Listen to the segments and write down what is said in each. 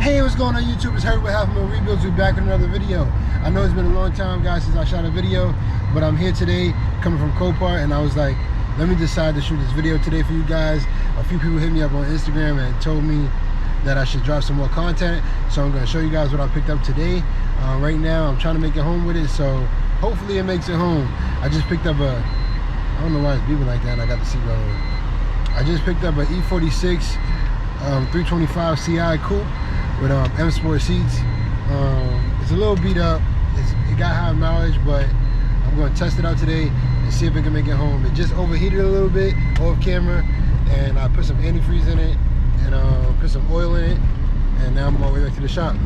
Hey, what's going on YouTube? It's Herbie with Half a Mil Rebuilds. We're back with another video. I know it's been a long time, guys, since I shot a video, but I'm here today coming from Copart, and I was like, let me decide to shoot this video today for you guys. A few people hit me up on Instagram and told me that I should drop some more content, so I'm going to show you guys what I picked up today. Right now, I'm trying to make it home with it, so hopefully it makes it home. I just picked up I don't know why it's beeping like that, and I got the seatbelt on. I just picked up an E46 325 CI coupe with M Sport seats. It's a little beat up. It got high mileage, but I'm going to test it out today and see if it can make it home. It just overheated a little bit off camera, and I put some antifreeze in it and put some oil in it, and now I'm on my way back to the shop. On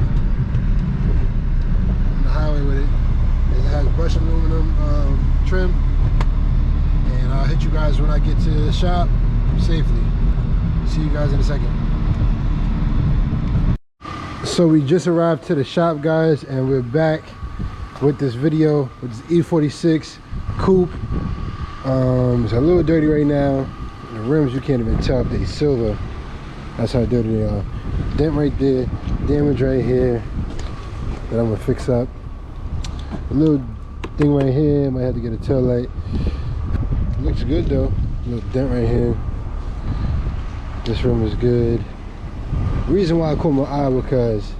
the highway with it. It has brushed aluminum trim, and I'll hit you guys when I get to the shop safely. See you guys in a second. So we just arrived to the shop, guys, and we're back with this video with this E46 coupe. It's a little dirty right now. The rims, you can't even tell if they're silver. That's how dirty they are. Dent right there, damage right here that I'm gonna fix up. A little thing right here, might have to get a tail light. Looks good though. A little dent right here. This rim is good. The reason why I caught my eye because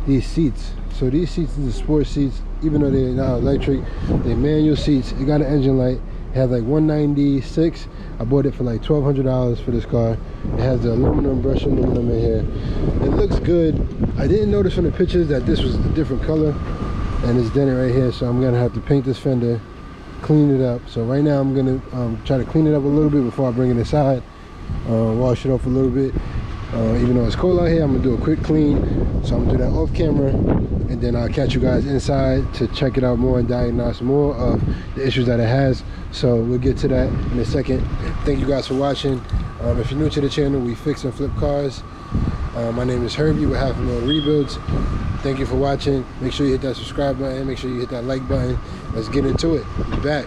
these seats. So these seats are the sport seats, even though they're not electric, they're manual seats. It got an engine light. It has like 196. I bought it for like $1,200 for this car. It has the aluminum, brushed aluminum in here. It looks good. I didn't notice from the pictures that this was a different color, and it's dented right here. So I'm gonna have to paint this fender, clean it up. So right now I'm gonna try to clean it up a little bit before I bring it inside. Wash it off a little bit. Even though it's cold out here, I'm gonna do a quick clean. So I'm gonna do that off camera, and then I'll catch you guys inside to check it out more and diagnose more of the issues that it has. So we'll get to that in a second. Thank you guys for watching. If you're new to the channel, we fix and flip cars. My name is Herbie with Half a Mil Rebuilds. Thank you for watching. Make sure you hit that subscribe button. Make sure you hit that like button. Let's get into it. Be back.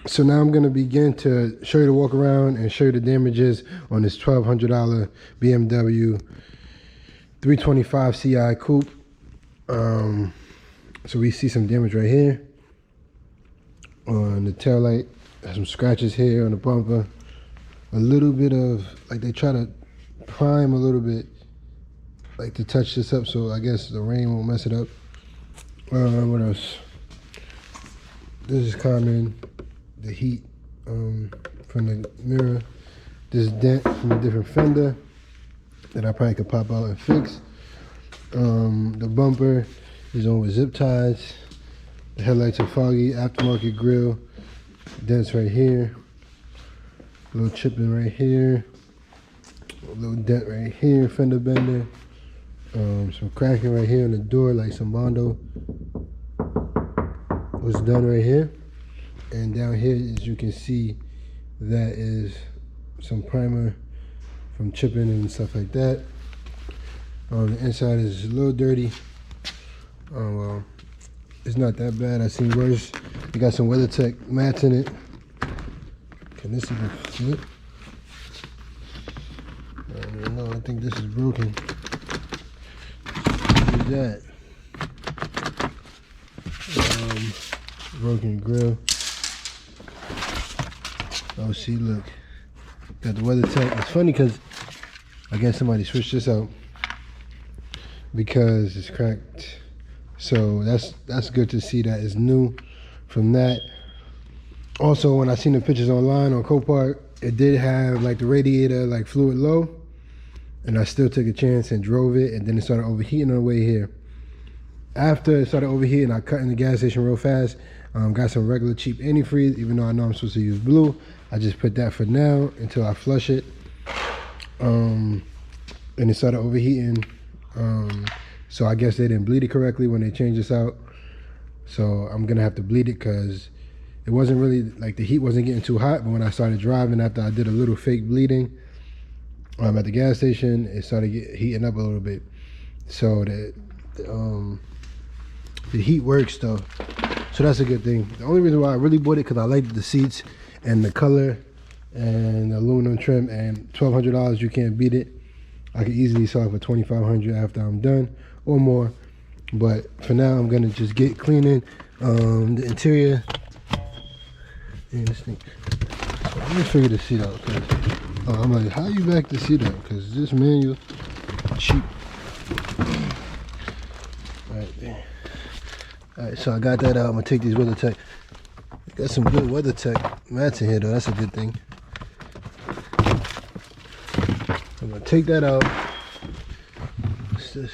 So now I'm going to begin to show you the walk around and show you the damages on this $1,200 BMW 325 CI coupe. So we see some damage right here on the tail light. There's some scratches here on the bumper. A little bit of, like, they try to prime a little bit, like, to touch this up, so I guess the rain won't mess it up. What else? This is common. The heat from the mirror. This dent from a different fender that I probably could pop out and fix. The bumper is on with zip ties. The headlights are foggy. Aftermarket grille. Dents right here. A little chipping right here. A little dent right here. Fender bender. Some cracking right here on the door, like some Bondo was done right here. And down here, as you can see, that is some primer from chipping and stuff like that. The inside is a little dirty. Well, it's not that bad. I've seen worse. It got some WeatherTech mats in it. Can this even fit? I don't even know. I think this is broken. What is that? Broken grill. Oh, see, look, got the WeatherTech. It's funny because I guess somebody switched this out because it's cracked. So that's good to see that it's new from that. Also, when I seen the pictures online on Copart, it did have like the radiator like fluid low, and I still took a chance and drove it, and then it started overheating on the way here. After it started overheating, I cut in the gas station real fast. Got some regular cheap antifreeze, even though I know I'm supposed to use blue. I just put that for now until I flush it. And it started overheating. So I guess they didn't bleed it correctly when they changed this out. So I'm gonna have to bleed it because it wasn't really, like, the heat wasn't getting too hot, but when I started driving after I did a little fake bleeding at the gas station, it started heating up a little bit. So the heat works though. So that's a good thing. The only reason why I really bought it because I liked the seats and the color and the aluminum trim, and $1,200, you can't beat it. I could easily sell it for $2,500 after I'm done or more. But for now, I'm gonna just get cleaning the interior. And this thing. So let me figure the seat out. I'm like, how you back the seat out? Because this manual cheap. Right there. Alright, so I got that out. I'm gonna take these WeatherTech. Got some good WeatherTech mats in here though. That's a good thing. I'm gonna take that out. What's this?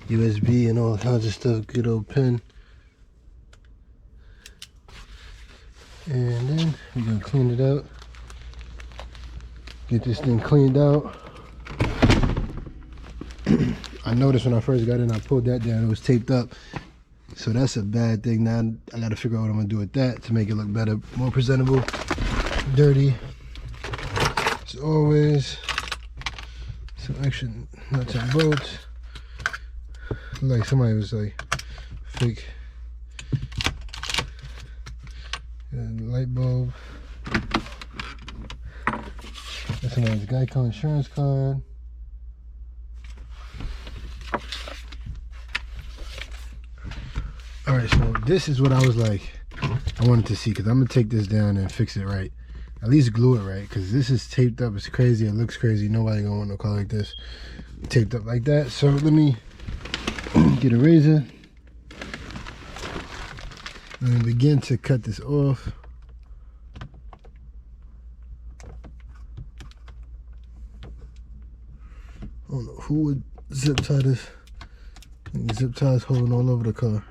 USB and all kinds of stuff. Good old pen. And then we're gonna clean it out. Get this thing cleaned out. I noticed when I first got in, I pulled that down. It was taped up. So that's a bad thing. Now I gotta figure out what I'm gonna do with that to make it look better, more presentable. Dirty. As always. Some extra nuts and bolts. Like somebody was like fake light bulb. That's somebody's Geico insurance card. All right, so this is what I was like, I wanted to see, because I'm gonna take this down and fix it right. At least glue it right, because this is taped up. It's crazy. It looks crazy. Nobody gonna want no car like this taped up like that. So let me get a razor and begin to cut this off. I don't know who would zip tie this. Zip ties holding all over the car.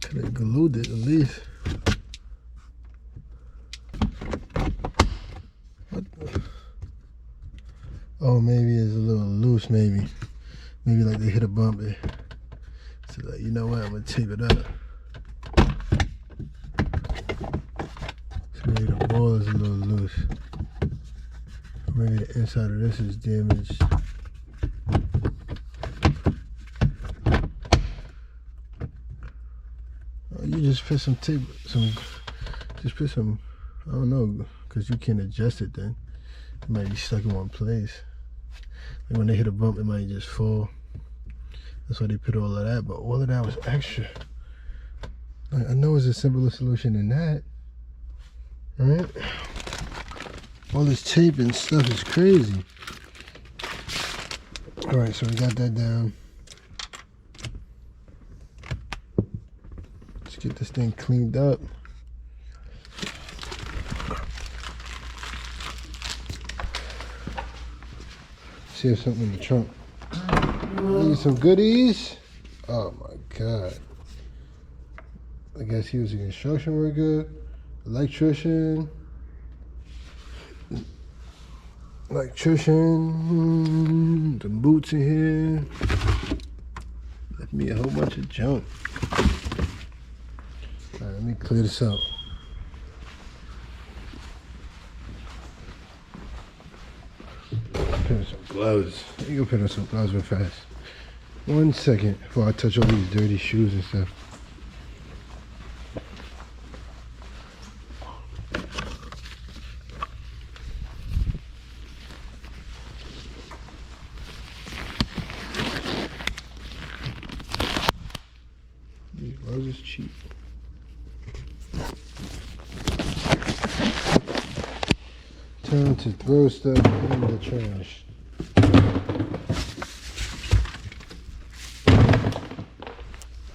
Could have glued it at least. What the? Oh, maybe it's a little loose, maybe. Maybe like they hit a bump there. So like, you know what, I'm gonna tape it up. So maybe the ball is a little loose. Maybe the inside of this is damaged. Oh, you just put some tape, just put some, I don't know, because you can't adjust it then. It might be stuck in one place. And when they hit a bump, it might just fall. That's why they put all of that, but all of that was extra. I know it's a simpler solution than that, right? All this tape and stuff is crazy. All right, so we got that down. Let's get this thing cleaned up. See if something in the trunk. Need some goodies. Oh my God. I guess he was a construction worker, electrician, the boots in here. Left me a whole bunch of junk. All right, let me clear this out. Put on some gloves. Let me go put on some gloves real fast. 1 second before I touch all these dirty shoes and stuff. These gloves is cheap. Time to throw stuff in the trash.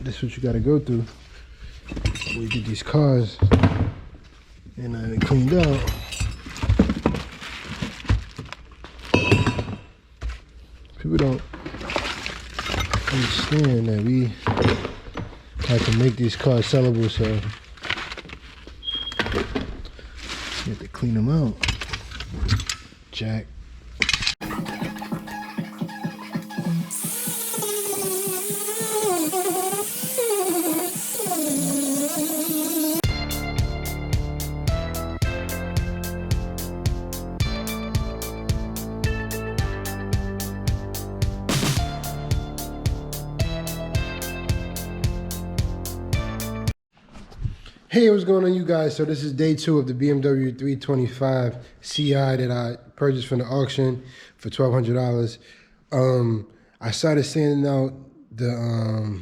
This is what you gotta go through when you get these cars and cleaned out. People don't understand that we have to make these cars sellable, so you have to clean them out. Jack. Hey, what's going on, you guys? So this is day 2 of the BMW 325 Ci that I purchased from the auction for $1,200. I started sanding out the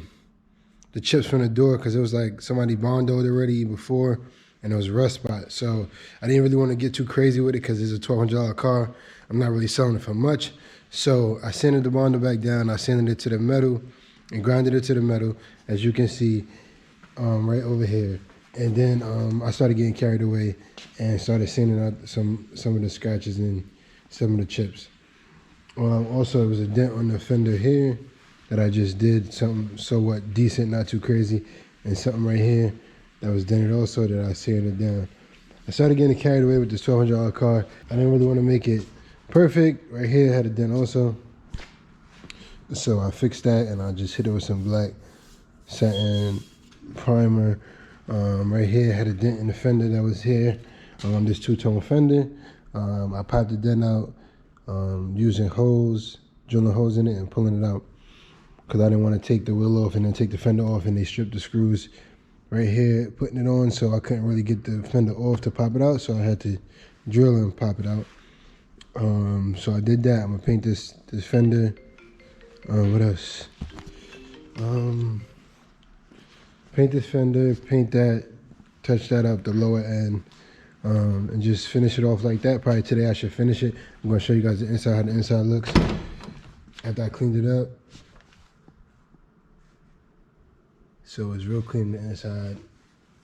chips from the door because it was like somebody bondoed already before, and it was rust spot. So I didn't really want to get too crazy with it because it's a $1,200 car. I'm not really selling it for much. So I sanded the bondo back down. I sanded it to the metal and grinded it to the metal, as you can see right over here. And then I started getting carried away and started sanding out some of the scratches and some of the chips. Also, there was a dent on the fender here that I just did, something somewhat decent, not too crazy, and something right here that was dented also that I sanded down. I started getting carried away with this $1,200 car. I didn't really want to make it perfect. Right here had a dent also. So I fixed that and I just hit it with some black satin primer. Right here had a dent in the fender that was here. This two-tone fender. I popped the dent out using hose, drilling holes in it and pulling it out, because I didn't want to take the wheel off and then take the fender off, and they stripped the screws right here, putting it on, so I couldn't really get the fender off to pop it out, so I had to drill and pop it out. So I did that. I'm gonna paint this fender. What else? Paint this fender, paint that, touch that up, the lower end, and just finish it off like that. Probably today I should finish it. I'm gonna show you guys the inside, how the inside looks after I cleaned it up. So it's real clean on the inside.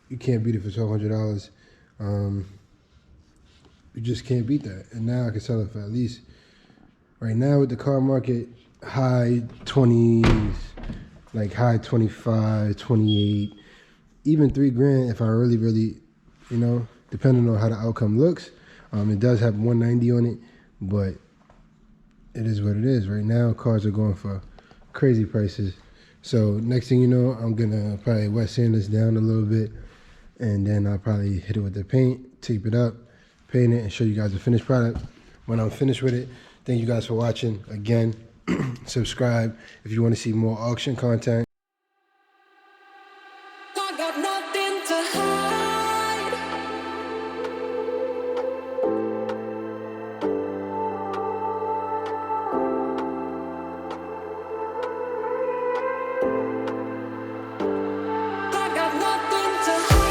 You can't beat it for $1,200. You just can't beat that. And now I can sell it for at least, right now with the car market, high 20s, like high 25, 28, even $3,000 if I really, you know, depending on how the outcome looks. It does have 190 on it, but it is what it is. Right now, cars are going for crazy prices. So next thing you know, I'm gonna probably wet sand this down a little bit, and then I'll probably hit it with the paint, tape it up, paint it, and show you guys the finished product when I'm finished with it. Thank you guys for watching. Again, subscribe if you want to see more auction content. I got nothing to hide. I got nothing to hide.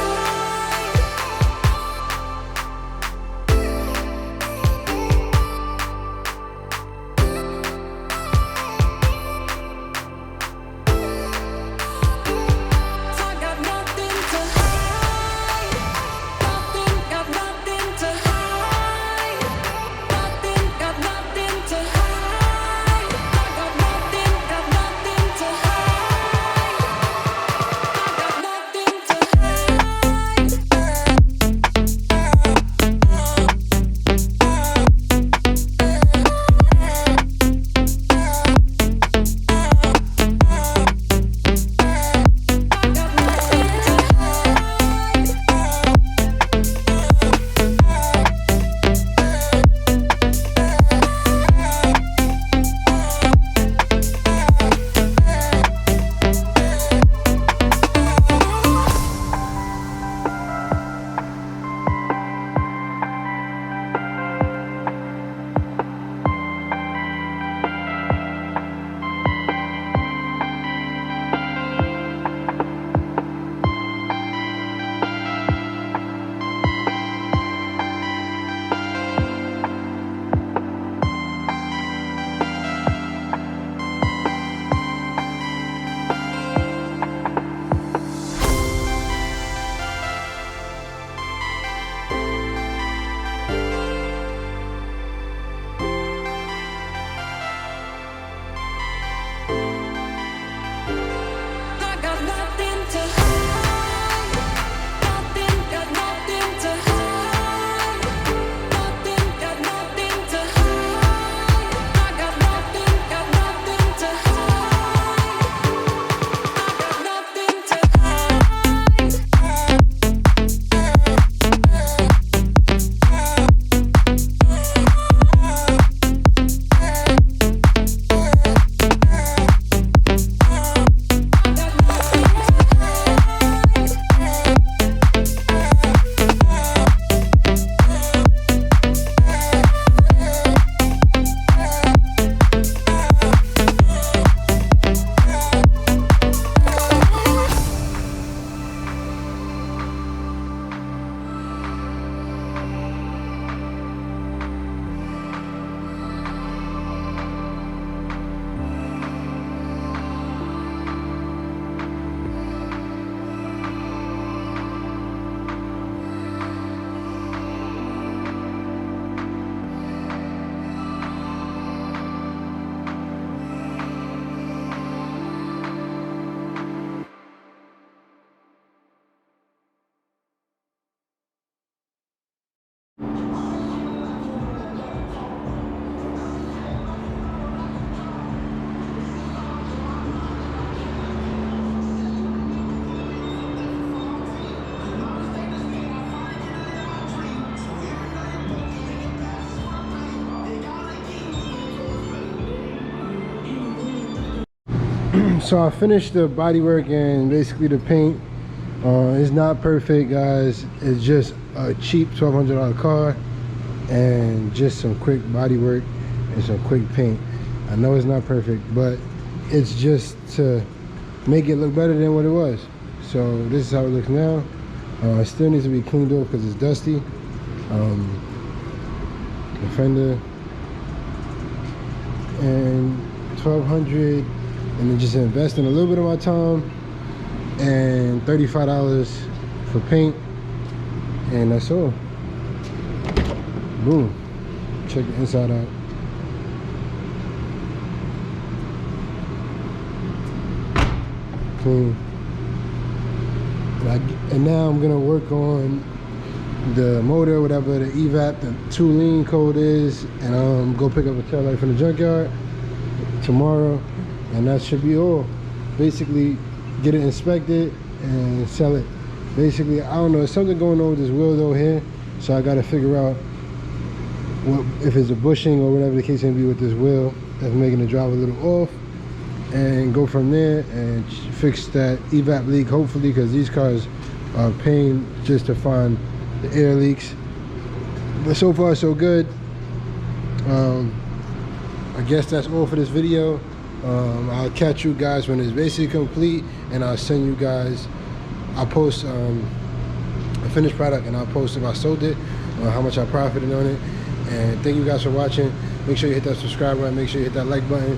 So I finished the bodywork and basically the paint. It's not perfect, guys. It's just a cheap $1,200 car and just some quick bodywork and some quick paint. I know it's not perfect, but it's just to make it look better than what it was. So this is how it looks now. It still needs to be cleaned off because it's dusty. The fender and $1,200, and then just investing a little bit of my time and $35 for paint, and that's all. Boom. Check the inside out. Clean. And now I'm gonna work on the motor, whatever the evap, the 2 lean code is, and go pick up a tail light from the junkyard tomorrow, and that should be all. Basically, get it inspected and sell it. Basically, I don't know, there's something going on with this wheel though here, so I gotta figure out what, if it's a bushing or whatever the case may be with this wheel that's making the drive a little off, and go from there and fix that evap leak, hopefully, because these cars are a pain just to find the air leaks. But so far so good. I guess that's all for this video. I'll catch you guys when it's basically complete, and I'll send you guys, I'll post a finished product, and I'll post if I sold it, how much I profited on it. And thank you guys for watching. Make sure you hit that subscribe button, make sure you hit that like button.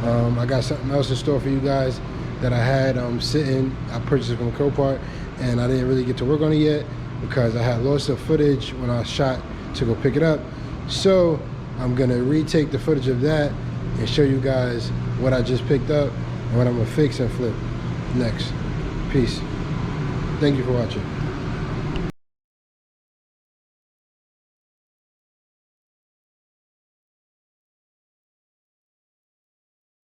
I got something else in store for you guys that I had sitting. I purchased it from Copart, and I didn't really get to work on it yet because I had lost the footage when I shot to go pick it up. So I'm gonna retake the footage of that and show you guys what I just picked up and what I'm gonna fix and flip next. Peace. Thank you for watching.